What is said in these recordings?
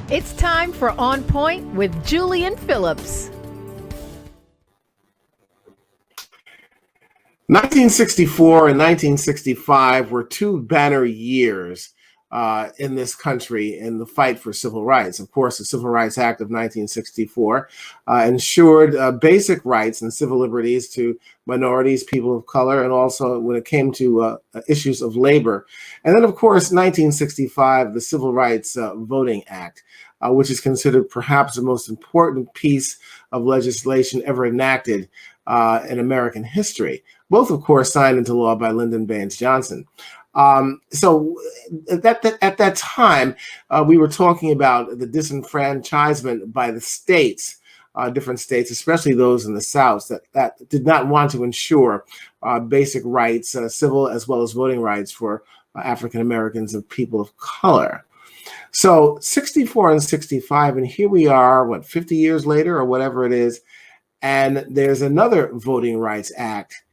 It's time for On Point with Julian Phillips. 1964 and 1965 were two banner years in this country in the fight for civil rights. Of course, the Civil Rights Act of 1964 ensured basic rights and civil liberties to minorities, people of color, and also when it came to issues of labor. And then, of course, 1965, the Civil Rights Voting Act, which is considered perhaps the most important piece of legislation ever enacted in American history. Both, of course, signed into law by Lyndon Baines Johnson. So at that time, we were talking about the disenfranchisement by the states, different states, especially those in the South, that did not want to ensure basic rights, civil as well as voting rights for African Americans and people of color. So 64 and 65, and here we are, 50 years later or whatever it is, and there's another Voting Rights Act.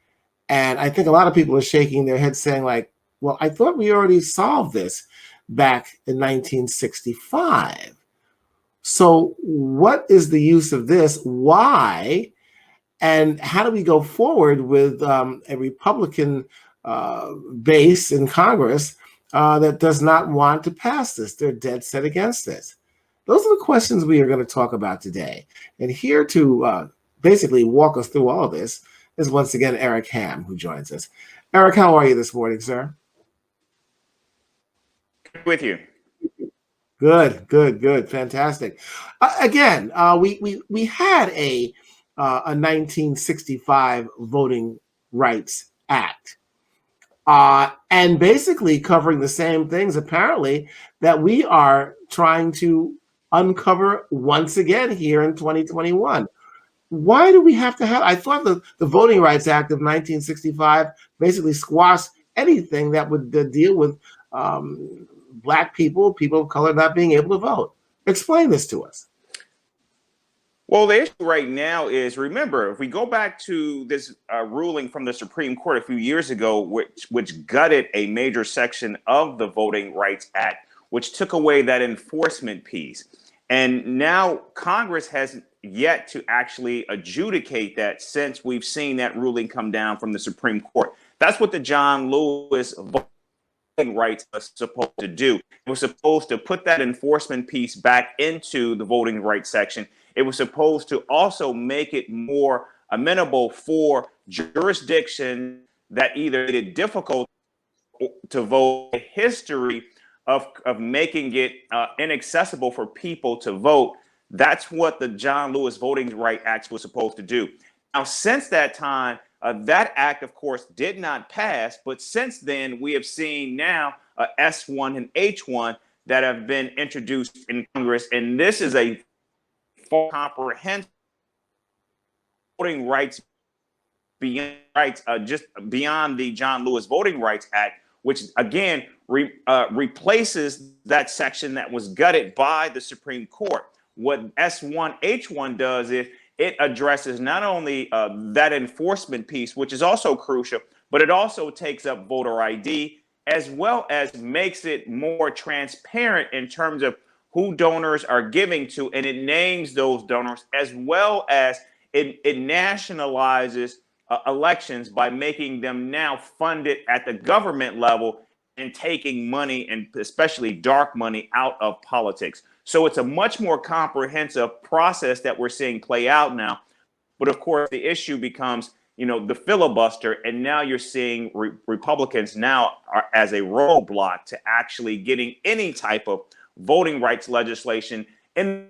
And I think a lot of people are shaking their heads saying, like, well, I thought we already solved this back in 1965. So what is the use of this? Why? And how do we go forward with a Republican base in Congress that does not want to pass this? They're dead set against this. Those are the questions we are going to talk about today. And here to basically walk us through all of this is once again Eric Ham, who joins us. Eric, how are you this morning, sir? With you. Good, fantastic. Again, we had a 1965 Voting Rights Act, and basically covering the same things, apparently, that we are trying to uncover once again here in 2021. Why do we have to have? I thought the Voting Rights Act of 1965 basically squashed anything that would deal with Black people of color not being able to vote. Explain this to us. Well, the issue right now is, remember, if we go back to this ruling from the Supreme Court a few years ago, which gutted a major section of the Voting Rights Act, which took away that enforcement piece. And now Congress has yet to actually adjudicate that since we've seen that ruling come down from the Supreme Court. That's what the John Lewis Voting Rights was supposed to do. It was supposed to put that enforcement piece back into the voting rights section. It was supposed to also make it more amenable for jurisdiction that either made it difficult to vote, history of making it inaccessible for people to vote. That's what the John Lewis Voting Rights Act was supposed to do. Now, since that time, that act, of course, did not pass. But since then, we have seen now S1 and H1 that have been introduced in Congress. And this is a full comprehensive voting rights just beyond the John Lewis Voting Rights Act, which, again, replaces that section that was gutted by the Supreme Court. What S1, H1 does is it addresses not only that enforcement piece, which is also crucial, but it also takes up voter ID, as well as makes it more transparent in terms of who donors are giving to, and it names those donors, as well as it nationalizes elections by making them now funded at the government level and taking money, and especially dark money, out of politics. So it's a much more comprehensive process that we're seeing play out now. But of course, the issue becomes, the filibuster. And now you're seeing Republicans now are as a roadblock to actually getting any type of voting rights legislation. And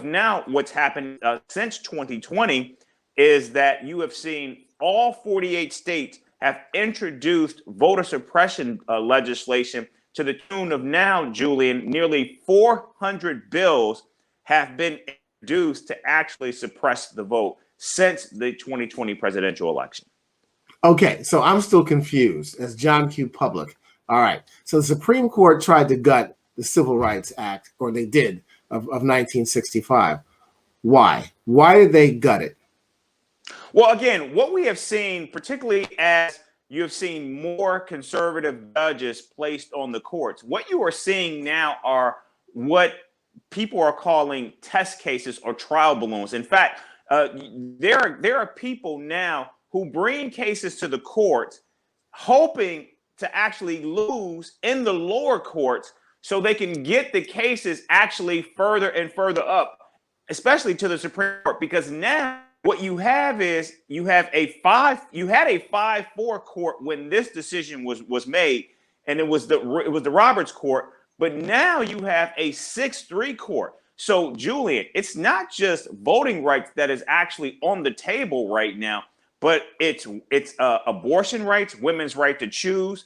now what's happened since 2020 is that you have seen all 48 states have introduced voter suppression legislation to the tune of now, Julian, nearly 400 bills have been introduced to actually suppress the vote since the 2020 presidential election. Okay, so I'm still confused as John Q. Public. All right, so the Supreme Court tried to gut the Civil Rights Act, or they did, of 1965. Why? Why did they gut it? Well, again, what we have seen, particularly as you have seen more conservative judges placed on the courts, what you are seeing now are what people are calling test cases or trial balloons. In fact, there are people now who bring cases to the courts hoping to actually lose in the lower courts so they can get the cases actually further and further up, especially to the Supreme Court, because now what you have is you had a 5-4 court when this decision was made, and it was the Roberts court, but now you have a 6-3 court. So, Julian, it's not just voting rights that is actually on the table right now, but it's abortion rights, women's right to choose,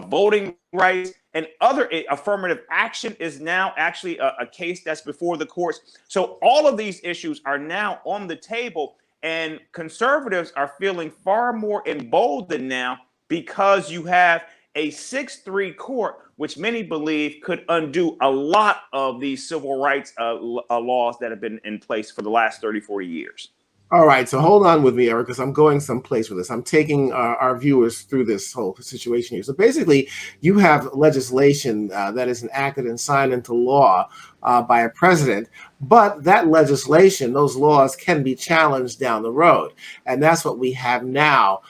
voting rights, and other affirmative action is now actually a case that's before the courts. So all of these issues are now on the table, and conservatives are feeling far more emboldened now because you have a 6-3 court, which many believe could undo a lot of these civil rights laws that have been in place for the last 30, 40 years. All right, so hold on with me, Eric, because I'm going someplace with this. I'm taking our viewers through this whole situation here. So basically, you have legislation that is enacted and signed into law by a president, but that legislation, those laws can be challenged down the road. And that's what we have now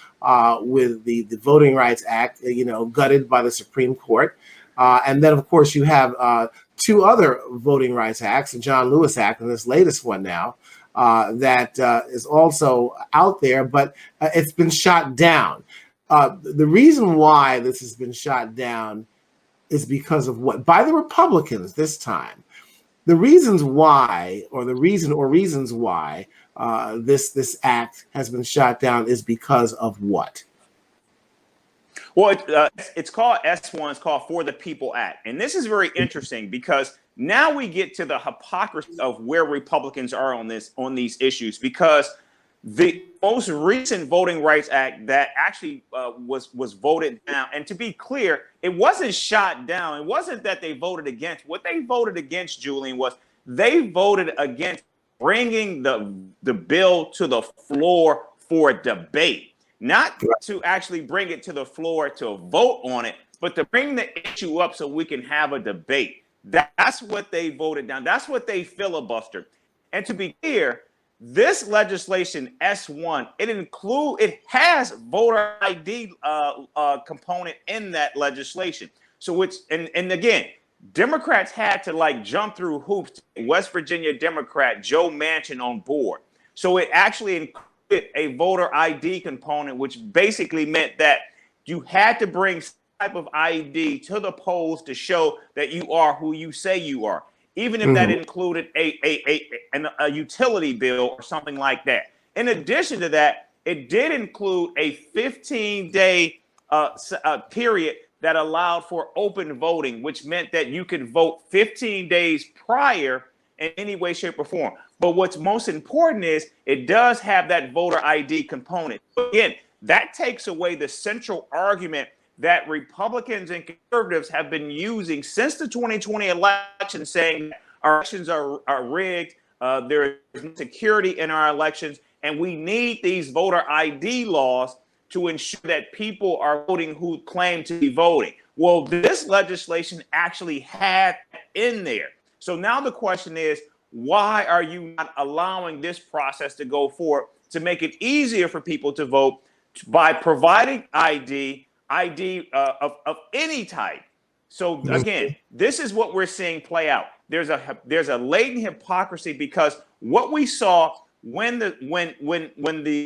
with the Voting Rights Act, gutted by the Supreme Court. And then, of course, you have two other Voting Rights Acts, the John Lewis Act and this latest one now, that is also out there, but it's been shot down. The reason why this has been shot down is because of what? By the Republicans this time. The reasons why, or reasons why this act has been shot down is because of what? Well, it's called S1. It's called For the People Act. And this is very interesting because now we get to the hypocrisy of where Republicans are on these issues, because the most recent Voting Rights Act that actually was voted down. And to be clear, it wasn't shot down. It wasn't that they voted against. What they voted against, Julian, was they voted against bringing the bill to the floor for debate. Not to actually bring it to the floor to vote on it, but to bring the issue up so we can have a debate. That's what they voted down. That's what they filibustered. And to be clear, this legislation S1, it has voter ID component in that legislation. So and again, Democrats had to jump through hoops. West Virginia Democrat Joe Manchin on board. So it actually included a voter ID component, which basically meant that you had to bring some type of ID to the polls to show that you are who you say you are, even if that included a utility bill or something like that. In addition to that, it did include a 15-day period that allowed for open voting, which meant that you could vote 15 days prior in any way, shape, or form. But what's most important is it does have that voter ID component. Again, that takes away the central argument that Republicans and conservatives have been using since the 2020 election, saying our elections are rigged, there is no security in our elections, and we need these voter ID laws to ensure that people are voting who claim to be voting. Well, this legislation actually had in there. So now the question is, why are you not allowing this process to go forward to make it easier for people to vote by providing ID of any type? So again, this is what we're seeing play out. There's a latent hypocrisy, because what we saw when the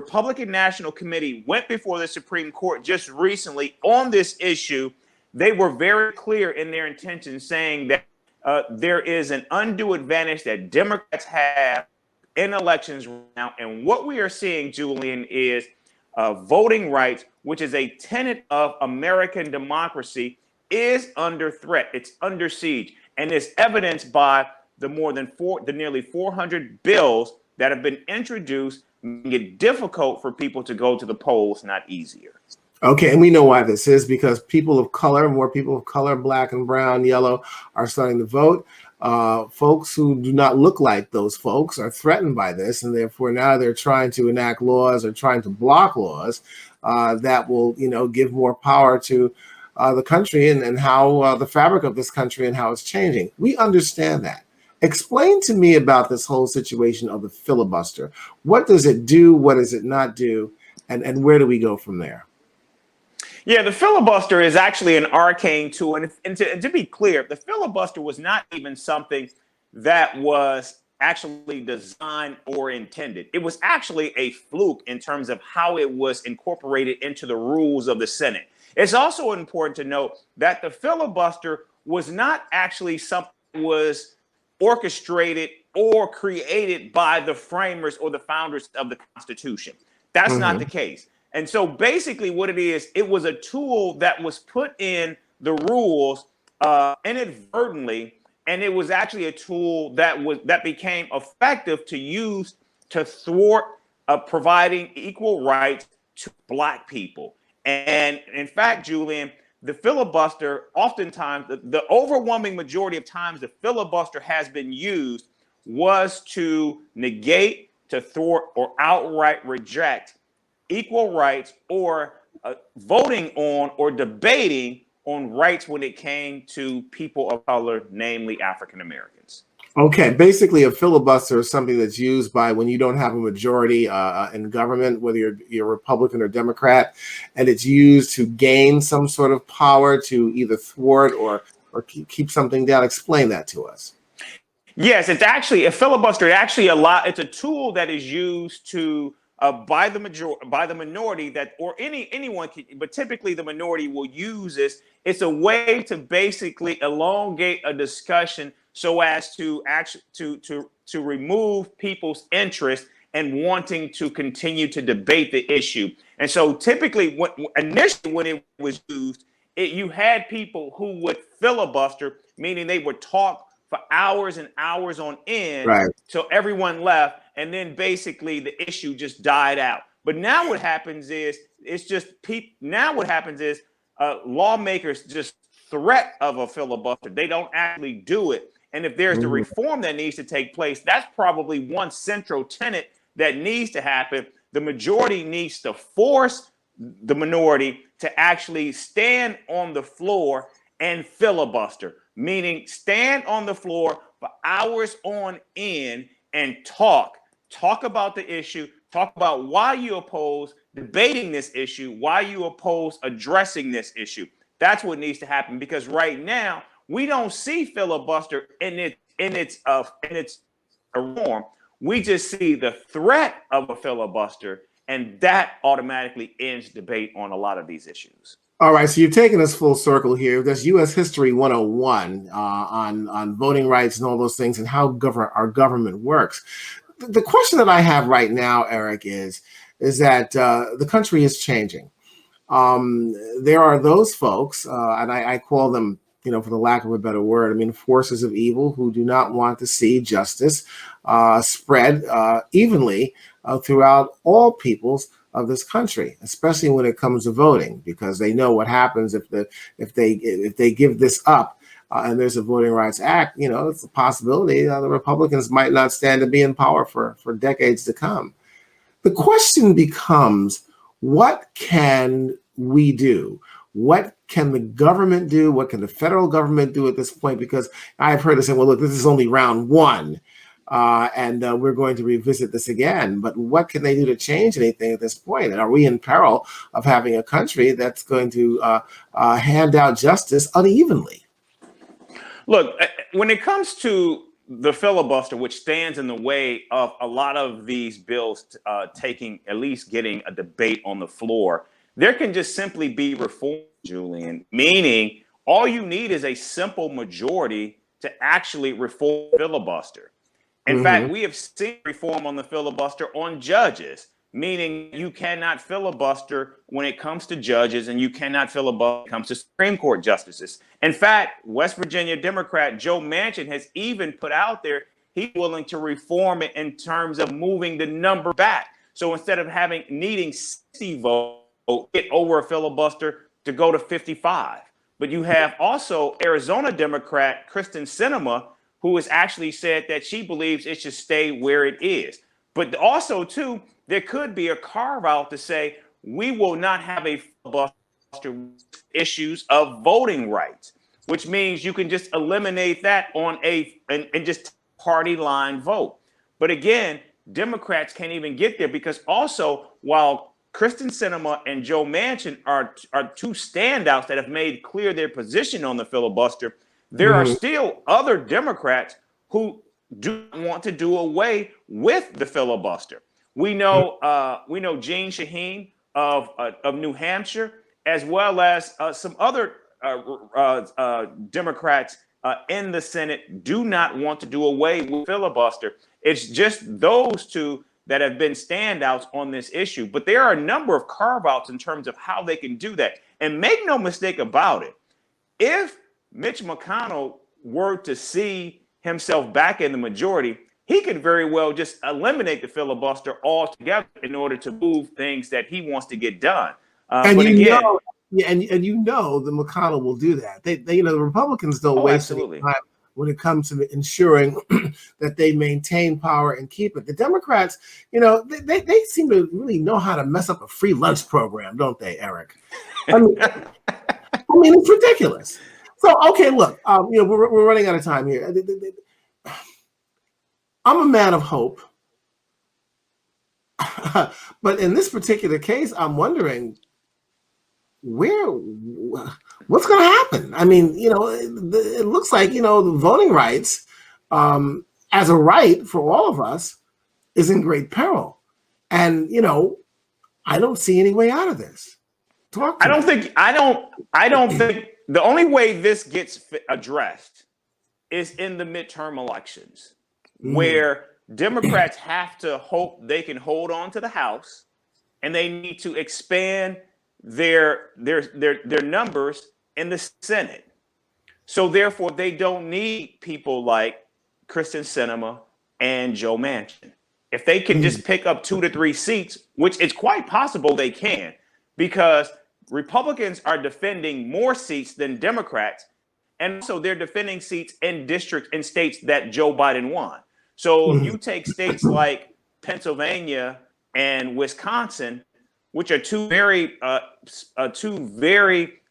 Republican National Committee went before the Supreme Court just recently on this issue, they were very clear in their intention, saying that there is an undue advantage that Democrats have in elections right now. And what we are seeing, Julian, is voting rights, which is a tenet of American democracy, is under threat. It's under siege. And it's evidenced by the nearly 400 bills that have been introduced, making it difficult for people to go to the polls, not easier. Okay, and we know why this is, because more people of color, black and brown, yellow, are starting to vote. Folks who do not look like those folks are threatened by this, and therefore now they're trying to enact laws or trying to block laws that will, give more power to the country and how the fabric of this country and how it's changing. We understand that. Explain to me about this whole situation of the filibuster. What does it do? What does it not do? And where do we go from there? Yeah, the filibuster is actually an arcane tool. And to be clear, the filibuster was not even something that was actually designed or intended. It was actually a fluke in terms of how it was incorporated into the rules of the Senate. It's also important to note that the filibuster was not actually something that was orchestrated or created by the framers or the founders of the Constitution. That's not the case. And so basically what it is, it was a tool that was put in the rules inadvertently, and it was actually a tool that became effective to use to thwart providing equal rights to Black people. And in fact, Julian, the filibuster, oftentimes, the overwhelming majority of times the filibuster has been used was to negate, to thwart, or outright reject equal rights, or voting on or debating on rights when it came to people of color, namely African Americans. Okay, basically a filibuster is something that's used by when you don't have a majority in government, whether you're Republican or Democrat, and it's used to gain some sort of power to either thwart or keep something down. Explain that to us. Yes, it's actually a filibuster. It's a tool that is used to by the minority that, or anyone can, but typically the minority will use this. It's a way to basically elongate a discussion so as to actually to remove people's interest and wanting to continue to debate the issue. And so typically initially when it was used, you had people who would filibuster, meaning they would talk for hours and hours on end, Right. till everyone left, and then basically the issue just died out. But now what happens is lawmakers just threat of a filibuster. They don't actually do it. And if there's the reform that needs to take place, that's probably one central tenet that needs to happen. The majority needs to force the minority to actually stand on the floor and filibuster, meaning stand on the floor for hours on end and talk about the issue, talk about why you oppose debating this issue, why you oppose addressing this issue. That's what needs to happen, because right now we don't see filibuster in its form. We just see the threat of a filibuster, and that automatically ends debate on a lot of these issues. All right, so you've taken us full circle here. There's U.S. History 101 on voting rights and all those things and how our government works. The question that I have right now, Eric, is that the country is changing. There are those folks, and I call them, for the lack of a better word, forces of evil who do not want to see justice spread evenly throughout all peoples of this country, especially when it comes to voting, because they know what happens if they give this up and there's a Voting Rights Act. It's a possibility the Republicans might not stand to be in power for decades to come. The question becomes, what can we do? What can the government do? What can the federal government do at this point? Because I've heard it say, well, look, this is only round one. And we're going to revisit this again. But what can they do to change anything at this point? And are we in peril of having a country that's going to hand out justice unevenly? Look, when it comes to the filibuster, which stands in the way of a lot of these bills at least getting a debate on the floor, there can just simply be reform, Julian, meaning all you need is a simple majority to actually reform filibuster. In fact, we have seen reform on the filibuster on judges, meaning you cannot filibuster when it comes to judges, and you cannot filibuster when it comes to Supreme Court justices. In fact, West Virginia Democrat Joe Manchin has even put out there he's willing to reform it in terms of moving the number back. So instead of needing 60 votes get over a filibuster to go to 55. But you have also Arizona Democrat Kristen Sinema, who has actually said that she believes it should stay where it is. But also, too, there could be a carve out to say we will not have a filibuster issues of voting rights, which means you can just eliminate that and just party line vote. But again, Democrats can't even get there because also while Kristen Sinema and Joe Manchin are two standouts that have made clear their position on the filibuster, there are still other Democrats who do want to do away with the filibuster. We know Jeanne Shaheen of New Hampshire, as well as some other Democrats in the Senate do not want to do away with filibuster. It's just those two that have been standouts on this issue. But there are a number of carve-outs in terms of how they can do that. And make no mistake about it, if Mitch McConnell were to see himself back in the majority, he could very well just eliminate the filibuster altogether in order to move things that he wants to get done. And you know the McConnell will do that. They the Republicans don't waste any time when it comes to ensuring that they maintain power and keep it. The Democrats, they seem to really know how to mess up a free lunch program, don't they, Eric? I mean, it's ridiculous. So, okay, look, we're running out of time here. I'm a man of hope, but in this particular case, I'm wondering what's going to happen. I mean, it looks like the voting rights, as a right for all of us, is in great peril, and I don't see any way out of this. I don't think the only way this gets addressed is in the midterm elections, where Democrats have to hope they can hold on to the House, and they need to expand their numbers in the Senate. So therefore, they don't need people like Kristen Sinema and Joe Manchin. If they can just pick up 2 to 3 seats, which it's quite possible they can, because Republicans are defending more seats than Democrats, and also they're defending seats in districts in states that Joe Biden won. So if you take states like Pennsylvania and Wisconsin, which are two very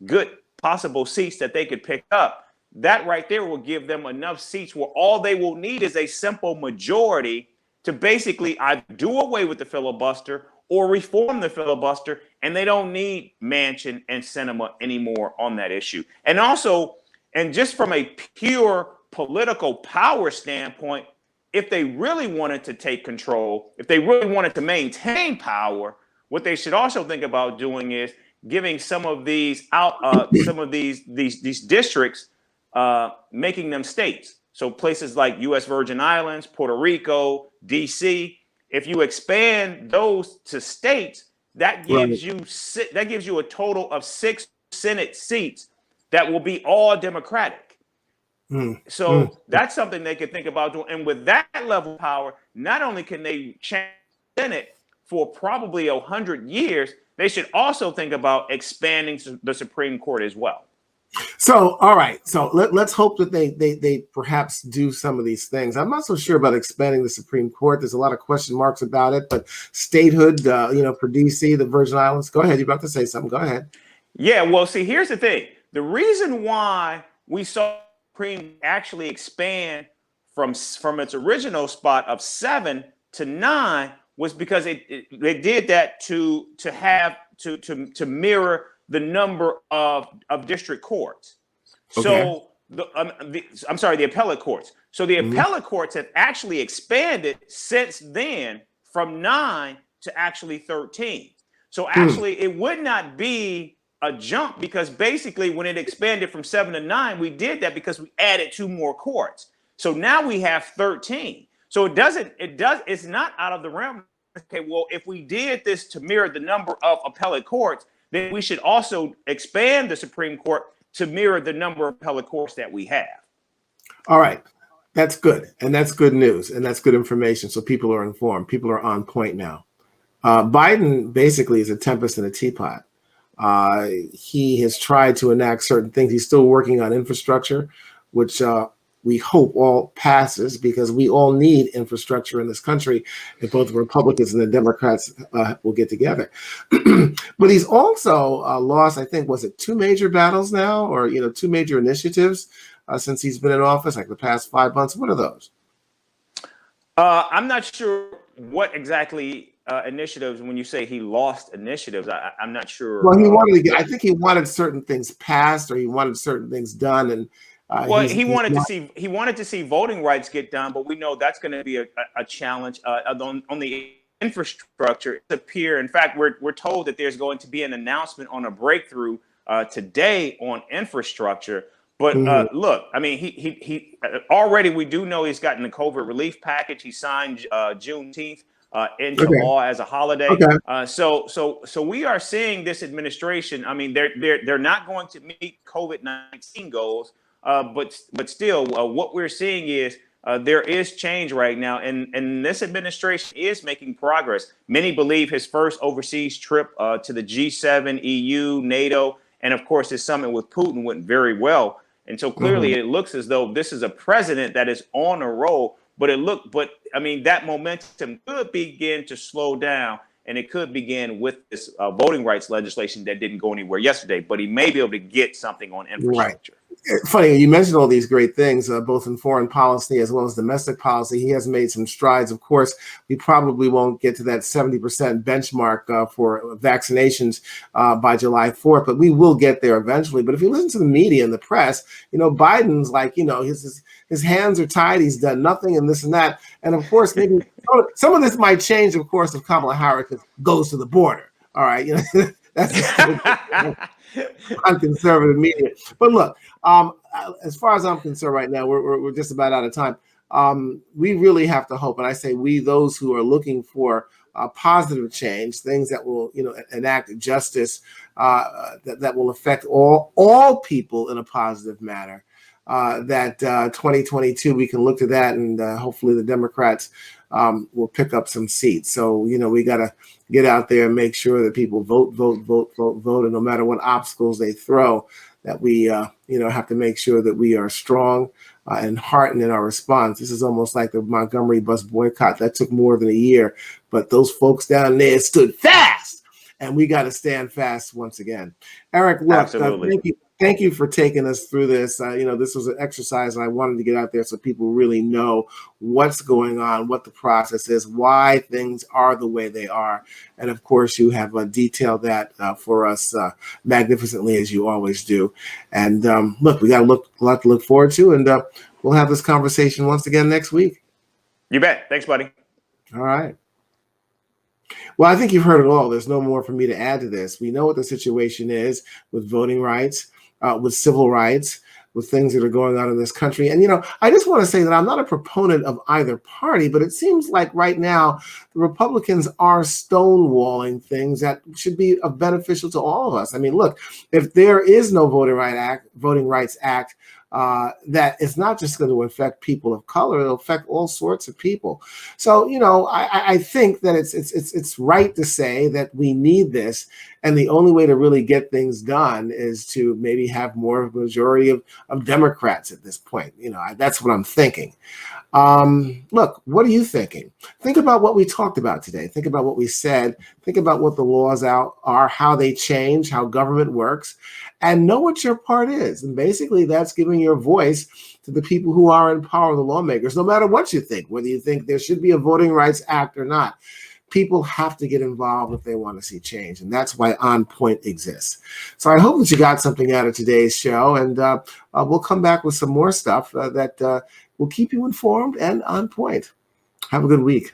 good possible seats that they could pick up, that right there will give them enough seats where all they will need is a simple majority to basically either do away with the filibuster or reform the filibuster, and they don't need Manchin and Sinema anymore on that issue. And also, and just from a pure political power standpoint, if they really wanted to take control, if they really wanted to maintain power, what they should also think about doing is giving some of these these districts, making them states. So places like U.S. Virgin Islands, Puerto Rico, D.C. If you expand those to states, that gives you a total of 6 Senate seats that will be all Democratic. So that's something they could think about doing. And with that level of power, not only can they change the Senate for probably 100 years, they should also think about expanding the Supreme Court as well. So, all right. So let's hope that they perhaps do some of these things. I'm not so sure about expanding the Supreme Court. There's a lot of question marks about it, but statehood, for DC, the Virgin Islands. Go ahead. You're about to say something. Go ahead. Yeah. Well, see, here's the thing. The reason why we saw Supreme actually expand from its original spot of 7 to 9 was because they did that to mirror the number of district courts. Okay. So the appellate courts. So the appellate courts have actually expanded since then from 9 to actually 13. So actually it would not be a jump, because basically when it expanded from 7 to 9, we did that because we added 2 more courts. So now we have 13. So it's not out of the realm. Okay, well, if we did this to mirror the number of appellate courts, then we should also expand the Supreme Court to mirror the number of appellate courts that we have. All right. That's good. And that's good news. And that's good information. So people are informed. People are on point now. Biden basically is a tempest in a teapot. He has tried to enact certain things. He's still working on infrastructure, which we hope all passes, because we all need infrastructure in this country if both the Republicans and the Democrats will get together. But he's also lost, I think, was it 2 major battles now, or 2 major initiatives since he's been in office, like the past 5 months? What are those? I'm not sure what exactly initiatives. When you say he lost initiatives, I'm not sure. Well, he wanted to get. I think he wanted certain things passed, or he wanted certain things done, and Well, he's not. he wanted to see voting rights get done, but we know that's going to be a challenge on the infrastructure. It's appear, in fact, we're told that there's going to be an announcement on a breakthrough today on infrastructure. But Mhm. look, I mean, he already we do know he's gotten the COVID relief package. He signed Juneteenth into Okay. law as a holiday. Okay. So we are seeing this administration. I mean, they're not going to meet COVID-19 goals. But still, what we're seeing is there is change right now, and this administration is making progress. Many believe his first overseas trip to the G7, EU, NATO, and of course his summit with Putin went very well. And so clearly, Mhm. it looks as though this is a president that is on a roll. But I mean, that momentum could begin to slow down. And it could begin with this voting rights legislation that didn't go anywhere yesterday. But he may be able to get something on Right. infrastructure. Funny, you mentioned all these great things, both in foreign policy as well as domestic policy. He has made some strides. Of course, we probably won't get to that 70% benchmark for vaccinations by July 4th, but we will get there eventually. But if you listen to the media and the press, Biden's like, his hands are tied. He's done nothing and this and that. And of course, maybe some of this might change, of course, if Kamala Harris goes to the border. All right, that's on conservative media. But look, as far as I'm concerned right now, we're just about out of time. We really have to hope, and I say we, those who are looking for positive change, things that will, enact justice that will affect all people in a positive manner. That 2022, we can look to that, and hopefully the Democrats will pick up some seats. So, we got to get out there and make sure that people vote, and no matter what obstacles they throw, that we, have to make sure that we are strong and heartened in our response. This is almost like the Montgomery bus boycott. That took more than a year, but those folks down there stood fast, and we got to stand fast once again. Eric, look, thank you for taking us through this. This was an exercise, and I wanted to get out there so people really know what's going on, what the process is, why things are the way they are. And of course, you have detailed that for us magnificently, as you always do. And look, we got a lot to look forward to, and we'll have this conversation once again next week. You bet. Thanks, buddy. All right. Well, I think you've heard it all. There's no more for me to add to this. We know what the situation is with voting rights, with civil rights, with things that are going on in this country. And, I just want to say that I'm not a proponent of either party, but it seems like right now the Republicans are stonewalling things that should be beneficial to all of us. I mean, look, if there is no Voting Rights Act, that it's not just going to affect people of color; it'll affect all sorts of people. So, I think that it's right to say that we need this, and the only way to really get things done is to maybe have more of a majority of Democrats at this point. That's what I'm thinking. Look, what are you thinking? Think about what we talked about today. Think about what we said. Think about what the laws are, how they change, how government works, and know what your part is. And basically, that's giving your voice to the people who are in power, the lawmakers, no matter what you think, whether you think there should be a Voting Rights Act or not. People have to get involved if they want to see change. And that's why On Point exists. So I hope that you got something out of today's show. And we'll come back with some more stuff that will keep you informed and on point. Have a good week.